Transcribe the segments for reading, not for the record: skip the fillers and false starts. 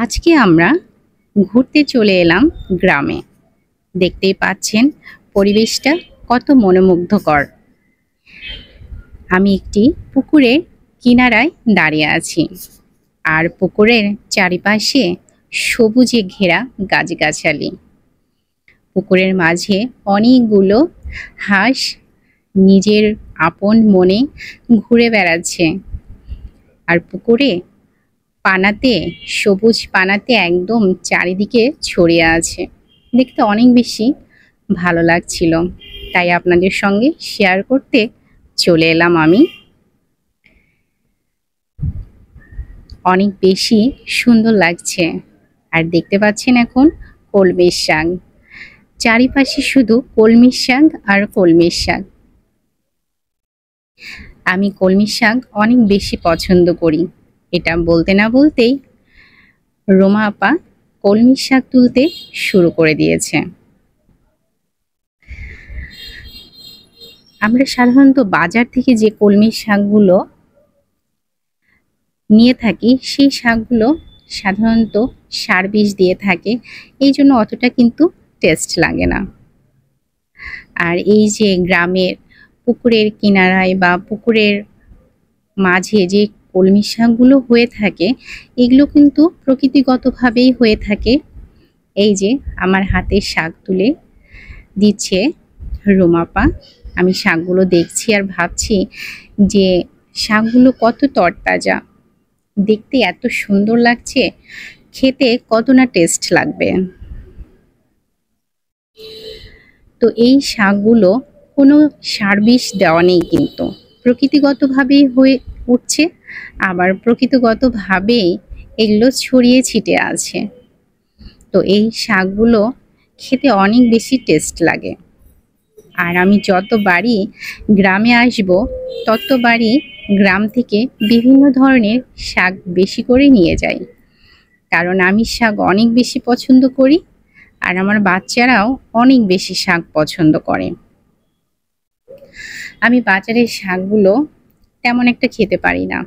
আজকে আমরা ঘুরতে চলে এলাম গ্রামে। দেখতেই পাচ্ছেন পরিবেশটা কত মনোমুগ্ধকর। আমি একটি পুকুরের কিনারায় দাঁড়িয়ে আছি, আর পুকুরের চারিপাশে সবুজে ঘেরা গাছগাছালি। পুকুরের মাঝে অনেকগুলো হাঁস নিজের আপন মনে ঘুরে বেড়াচ্ছে, আর পুকুরে পানাতে সবুজ পানাতে একদম চারিদিকে ছড়িয়ে আছে। দেখতে অনেক বেশি ভালো লাগছিল, তাই আপনাদের সঙ্গে শেয়ার করতে চলে এলাম আমি। অনেক বেশি সুন্দর লাগছে। আর দেখতে পাচ্ছেন এখন কলমির শাক, চারিপাশে শুধু কলমির শাক আর কলমির শাক। আমি কলমির শাক অনেক বেশি পছন্দ করি। এটা বলতে না বলতেই রোমা আপা কলমির শাক তুলতে শুরু করে দিয়েছে। আমরা সাধারণত বাজার থেকে যে কলমির শাকগুলো নিয়ে থাকি, সেই শাকগুলো সাধারণত সার বিষ দিয়ে থাকে, এই জন্য অতটা কিন্তু টেস্ট লাগে না। আর এই যে গ্রামের পুকুরের কিনারায় বা পুকুরের মাঝে যে কলমির শাকগুলো হয়ে থাকে, এগুলো কিন্তু প্রকৃতিগতভাবেই হয়ে থাকে। এই যে আমার হাতে শাক তুলে দিচ্ছে রোমাপা। আমি শাকগুলো দেখছি আর ভাবছি যে শাকগুলো কত তরতাজা, দেখতে এত সুন্দর লাগছে, খেতে কত না টেস্ট লাগবে। তো এই শাকগুলো কোনো সার বিষ দেওয়া নেই, কিন্তু প্রকৃতিগতভাবেই হয়ে উঠছে, আবার প্রকৃতিগতভাবেই এগুলো ছড়িয়ে ছিটে আছে। তো এই শাকগুলো খেতে অনেক বেশি টেস্ট লাগে। আর আমি যতবারই গ্রামে আসব, ততবারই গ্রাম থেকে বিভিন্ন ধরনের শাক বেশি করে নিয়ে যাই, কারণ আমি শাক অনেক বেশি পছন্দ করি, আর আমার বাচ্চারাও অনেক বেশি শাক পছন্দ করে। আমি বাজারের শাকগুলো তেমন একটা খেতে পারি না।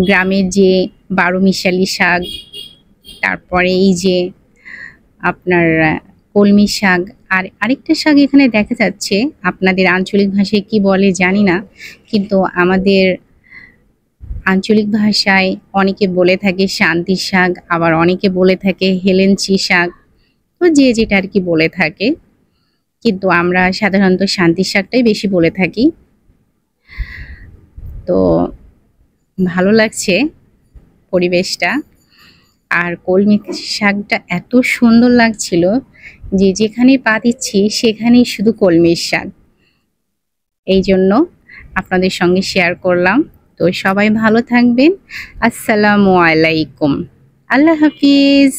গ্রামের যে বারোমিশালি শাক, তারপরে এই যে আপনার কলমি শাক, আর আরেকটা শাক এখানে দেখা যাচ্ছে, আপনাদের আঞ্চলিক ভাষায় কি বলে জানি না, কিন্তু আমাদের আঞ্চলিক ভাষায় অনেকে বলে থাকে শান্তি শাক, আবার অনেকে বলে থাকে হেলেঞ্চি শাক। তো যে যেটা আর কি বলে থাকে, কিন্তু আমরা সাধারণত শান্তি শাকটাই বেশি বলে থাকি। তো ভালো লাগছে পরিবেশটা, আর কলমি শাকটা এত সুন্দর লাগছিল যে যেখানে পা দিচ্ছি সেখানেই শুধু কলমির শাক। এই জন্য আপনাদের সঙ্গে শেয়ার করলাম। তো সবাই ভালো থাকবেন। আসসালামু আলাইকুম। আল্লাহ হাফিজ।